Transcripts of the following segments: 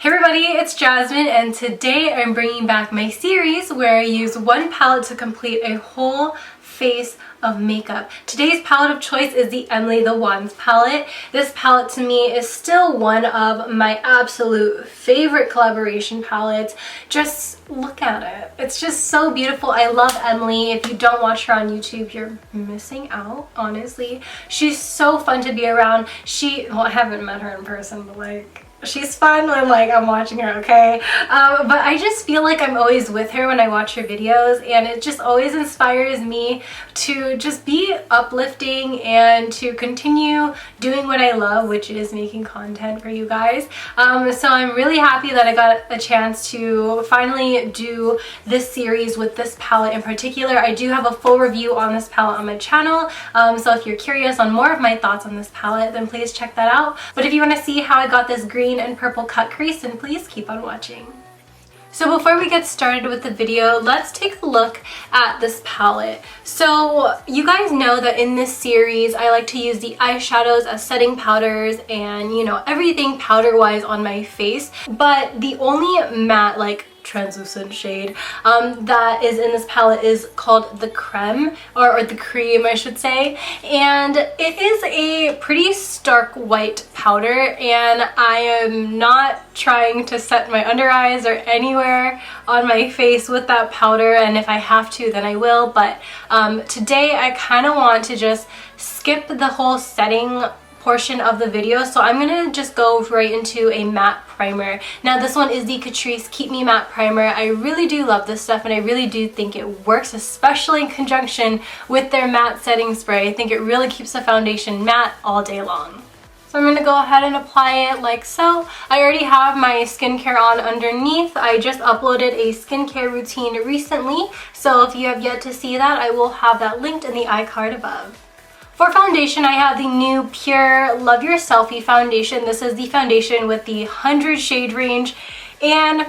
Hey everybody, it's Jasmine, and today I'm bringing back my series where I use one palette to complete a whole face of makeup. Today's palette of choice is the Emily the Wands palette. This palette to me is still one of my absolute favorite collaboration palettes. Just look at it. It's just so beautiful. I love Emily. If you don't watch her on YouTube, you're missing out, honestly. She's so fun to be around. Well, I haven't met her in person, but like, she's fun when I'm watching her, okay? But I just feel like I'm always with her when I watch her videos, and it just always inspires me to just be uplifting and to continue doing what I love, which is making content for you guys. So I'm really happy that I got a chance to finally do this series with this palette in particular. I do have a full review on this palette on my channel, so if you're curious on more of my thoughts on this palette, then please check that out. But if you want to see how I got this green and purple cut crease, and please keep on watching. So before we get started with the video, let's take a look at this palette. So you guys know that in this series I like to use the eyeshadows as setting powders and, you know, everything powder wise on my face, but the only matte, like translucent shade that is in this palette is called the creme, or the cream I should say, and it is a pretty stark white powder, and I am not trying to set my under eyes or anywhere on my face with that powder, and if I have to then I will, but today I kind of want to just skip the whole setting portion of the video, so I'm gonna just go right into a matte primer. Now this one is the Catrice Keep Me Matte Primer. I really do love this stuff, and I really do think it works, especially in conjunction with their matte setting spray. I think it really keeps the foundation matte all day long. So I'm going to go ahead and apply it like so. I already have my skincare on underneath. I just uploaded a skincare routine recently, so if you have yet to see that, I will have that linked in the iCard above. For foundation, I have the new Pure Love Your Selfie foundation. This is the foundation with the 100 shade range, and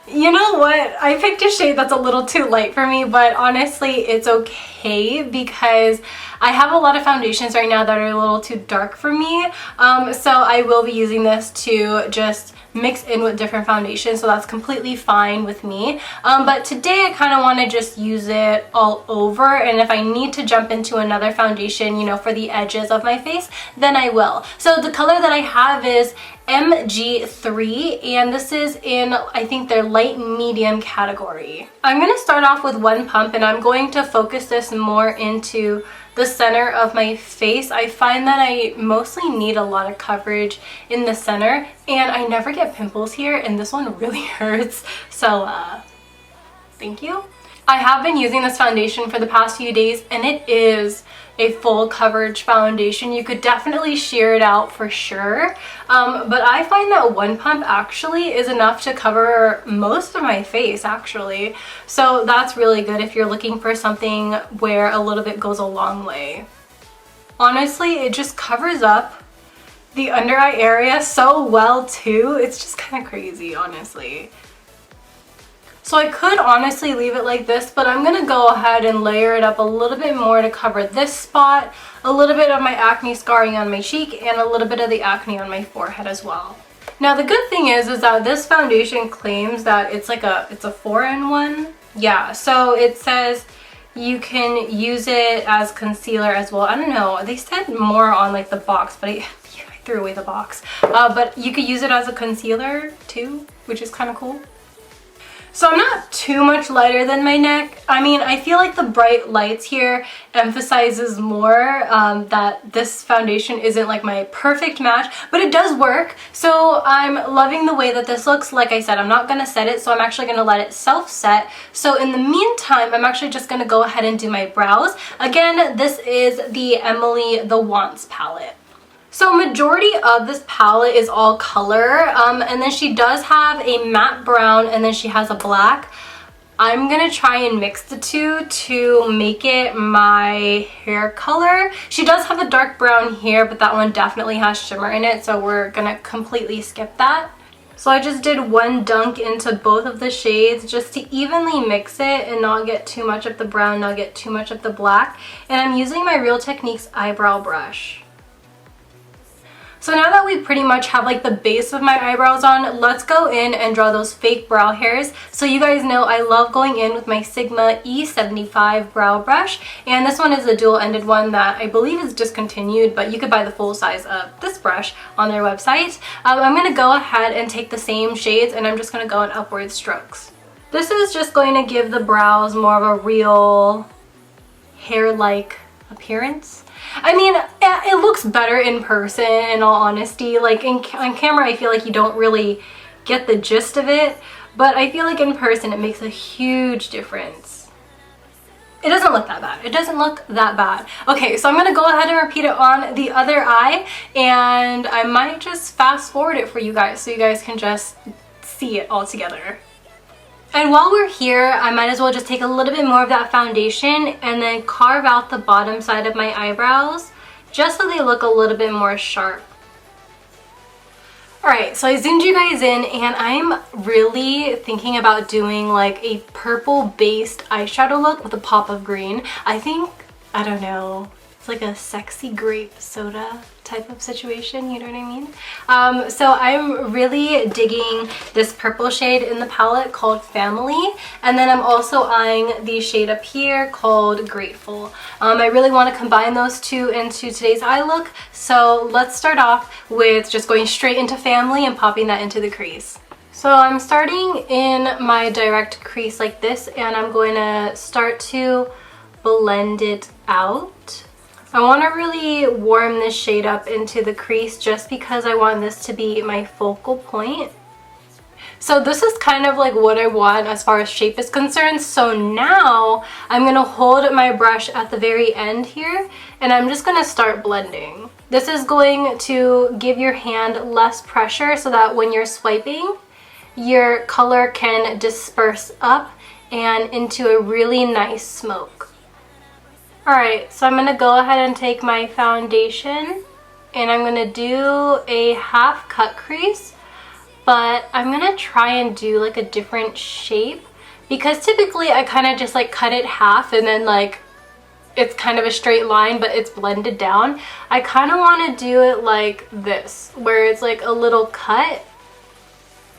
you know what? I picked a shade that's a little too light for me, but honestly, it's okay because I have a lot of foundations right now that are a little too dark for me, so I will be using this to just mix in with different foundations, so that's completely fine with me. But today I kind of want to just use it all over, and if I need to jump into another foundation, you know, for the edges of my face, then I will. So the color that I have is MG3, and this is in, I think, their light medium category. I'm going to start off with one pump, and I'm going to focus this more into the center of my face. I find that I mostly need a lot of coverage in the center, and I never get pimples here, and this one really hurts, so thank you. I have been using this foundation for the past few days, and it is a full coverage foundation. You could definitely sheer it out for sure, but I find that one pump actually is enough to cover most of my face actually, so that's really good if you're looking for something where a little bit goes a long way. Honestly, it just covers up the under eye area so well too. It's just kind of crazy, honestly. So I could honestly leave it like this, but I'm going to go ahead and layer it up a little bit more to cover this spot, a little bit of my acne scarring on my cheek, and a little bit of the acne on my forehead as well. Now the good thing is that this foundation claims that it's a 4-in-1. Yeah, so it says you can use it as concealer as well. I don't know, they said more on like the box, but I threw away the box. But you could use it as a concealer too, which is kind of cool. So I'm not too much lighter than my neck. I mean, I feel like the bright lights here emphasizes more that this foundation isn't like my perfect match, but it does work. So I'm loving the way that this looks. Like I said, I'm not going to set it, so I'm actually going to let it self-set. So in the meantime, I'm actually just going to go ahead and do my brows. Again, this is the Emily the Wands palette. So majority of this palette is all color, and then she does have a matte brown, and then she has a black. I'm gonna try and mix the two to make it my hair color. She does have a dark brown here, but that one definitely has shimmer in it, so we're gonna completely skip that. So I just did one dunk into both of the shades just to evenly mix it and not get too much of the brown, not get too much of the black. And I'm using my Real Techniques eyebrow brush. So now that we pretty much have like the base of my eyebrows on, let's go in and draw those fake brow hairs. So you guys know I love going in with my Sigma E75 brow brush, and this one is a dual-ended one that I believe is discontinued, but you could buy the full size of this brush on their website. I'm going to go ahead and take the same shades, and I'm just going to go in upward strokes. This is just going to give the brows more of a real hair-like appearance. I mean, it looks better in person, in all honesty. Like on camera, I feel like you don't really get the gist of it, but I feel like in person it makes a huge difference. It doesn't look that bad. It doesn't look that bad. Okay, so I'm gonna go ahead and repeat it on the other eye, and I might just fast forward it for you guys so you guys can just see it all together. And while we're here, I might as well just take a little bit more of that foundation and then carve out the bottom side of my eyebrows just so they look a little bit more sharp. Alright, so I zoomed you guys in, and I'm really thinking about doing like a purple based eyeshadow look with a pop of green. I think, I don't know, it's like a sexy grape soda type of situation, you know what I mean? So I'm really digging this purple shade in the palette called Family, and then I'm also eyeing the shade up here called Grateful. I really want to combine those two into today's eye look, so let's start off with just going straight into Family and popping that into the crease. So I'm starting in my direct crease like this, and I'm going to start to blend it out. I want to really warm this shade up into the crease just because I want this to be my focal point. So this is kind of like what I want as far as shape is concerned. So now I'm going to hold my brush at the very end here, and I'm just going to start blending. This is going to give your hand less pressure so that when you're swiping, your color can disperse up and into a really nice smoke. Alright, so I'm going to go ahead and take my foundation, and I'm going to do a half cut crease, but I'm going to try and do like a different shape, because typically I kind of just like cut it half and then like it's kind of a straight line but it's blended down. I kind of want to do it like this, where it's like a little cut,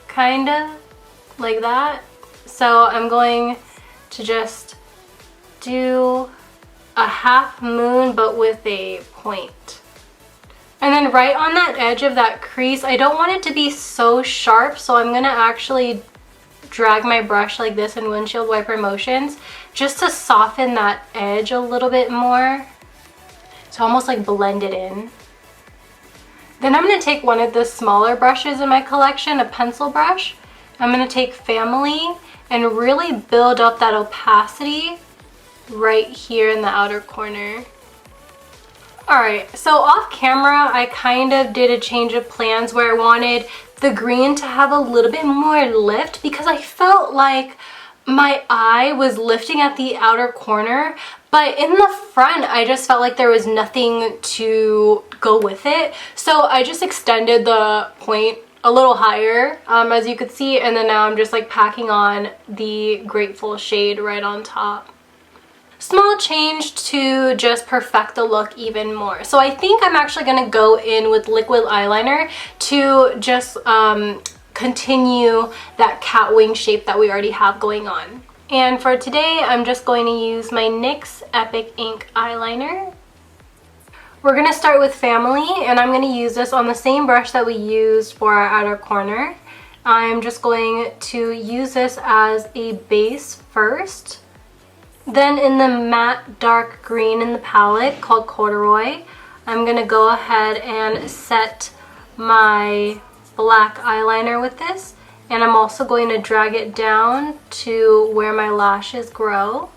kind of like that. So I'm going to just do a half moon but with a point. And then right on that edge of that crease, I don't want it to be so sharp, so I'm going to actually drag my brush like this in windshield wiper motions just to soften that edge a little bit more, to almost like blend it in. Then I'm going to take one of the smaller brushes in my collection, a pencil brush. I'm going to take Family and really build up that opacity right here in the outer corner. Alright, so off camera I kind of did a change of plans where I wanted the green to have a little bit more lift, because I felt like my eye was lifting at the outer corner, but in the front I just felt like there was nothing to go with it. So I just extended the point a little higher, as you could see, and then now I'm just like packing on the Grateful shade right on top. Small change to just perfect the look even more. So I think I'm actually going to go in with liquid eyeliner to just continue that cat wing shape that we already have going on. And for today, I'm just going to use my NYX Epic Ink Eyeliner. We're going to start with Family, and I'm going to use this on the same brush that we used for our outer corner. I'm just going to use this as a base first. Then in the matte dark green in the palette called Corduroy, I'm going to go ahead and set my black eyeliner with this. And I'm also going to drag it down to where my lashes grow.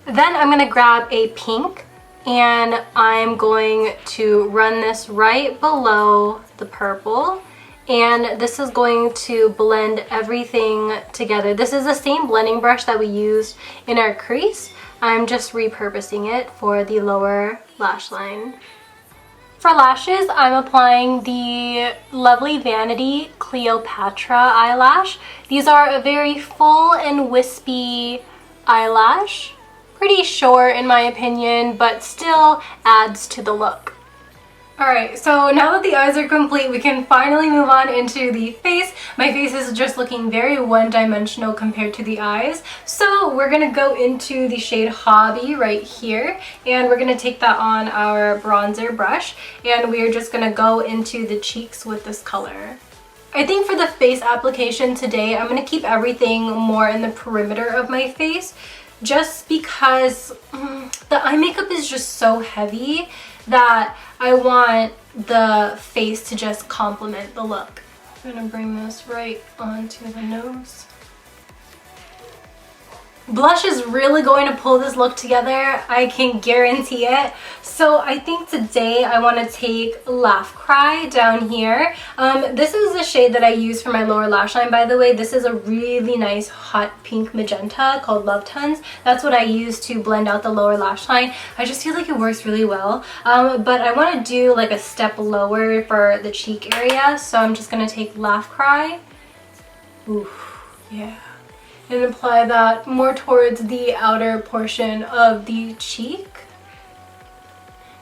Then I'm going to grab a pink, and I'm going to run this right below the purple. And this is going to blend everything together. This is the same blending brush that we used in our crease. I'm just repurposing it for the lower lash line. For lashes, I'm applying the lovely Vanity Cleopatra eyelash. These are a very full and wispy eyelash. Pretty short in my opinion, but still adds to the look. Alright, so now that the eyes are complete, we can finally move on into the face. My face is just looking very one-dimensional compared to the eyes. So we're going to go into the shade Hobby right here, and we're going to take that on our bronzer brush, and we're just going to go into the cheeks with this color. I think for the face application today, I'm going to keep everything more in the perimeter of my face, just because the eye makeup is just so heavy that I want the face to just complement the look. I'm gonna bring this right onto the nose. Blush is really going to pull this look together, I can guarantee it. So I think today I want to take Laugh Cry down here. This is the shade that I use for my lower lash line, by the way. This is a really nice hot pink magenta called Love Tons. That's what I use to blend out the lower lash line. I just feel like it works really well. But I want to do like a step lower for the cheek area. So I'm just going to take Laugh Cry. Ooh, yeah. And apply that more towards the outer portion of the cheek.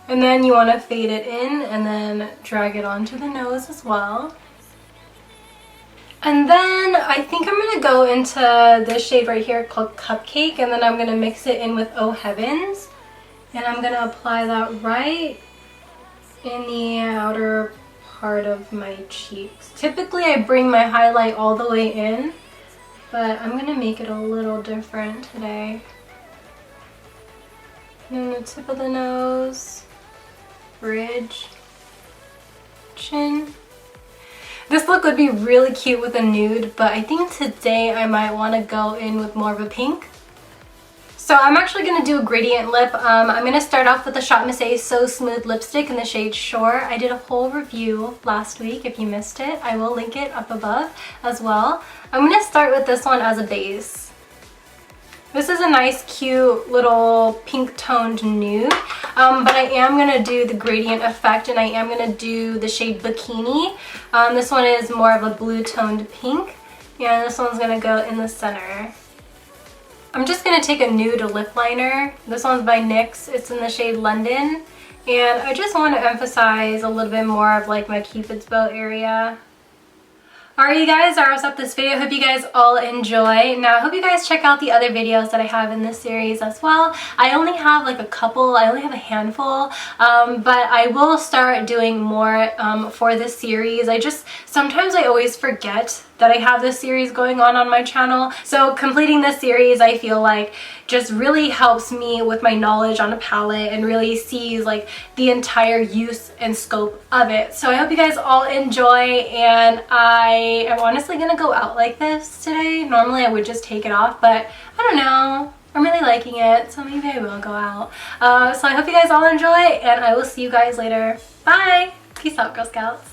And then you want to fade it in and then drag it onto the nose as well. And then I think I'm going to go into this shade right here called Cupcake, and then I'm going to mix it in with Oh Heavens. And I'm going to apply that right in the outer part of my cheeks. Typically I bring my highlight all the way in, but I'm going to make it a little different today. And the tip of the nose, bridge, chin. This look would be really cute with a nude, but I think today I might want to go in with more of a pink. So I'm actually going to do a gradient lip. I'm going to start off with the ShopMissA So Smooth lipstick in the shade Shore. I did a whole review last week. If you missed it, I will link it up above as well. I'm going to start with this one as a base. This is a nice, cute little pink toned nude, but I am going to do the gradient effect, and I am going to do the shade Bikini. This one is more of a blue toned pink, and this one's going to go in the center. I'm just going to take a nude lip liner. This one's by NYX. It's in the shade London, and I just want to emphasize a little bit more of like my Cupid's bow area. Alright you guys, that wraps up this video. Hope you guys all enjoy. Now I hope you guys check out the other videos that I have in this series as well. I only have like a couple, I only have a handful, but I will start doing more for this series. Sometimes I always forget that I have this series going on my channel. So completing this series, I feel like just really helps me with my knowledge on a palette and really sees like the entire use and scope of it. So I hope you guys all enjoy, and I am honestly gonna go out like this today. Normally I would just take it off, but I don't know. I'm really liking it, so maybe I will go out. So I hope you guys all enjoy, and I will see you guys later. Bye! Peace out, Girl Scouts.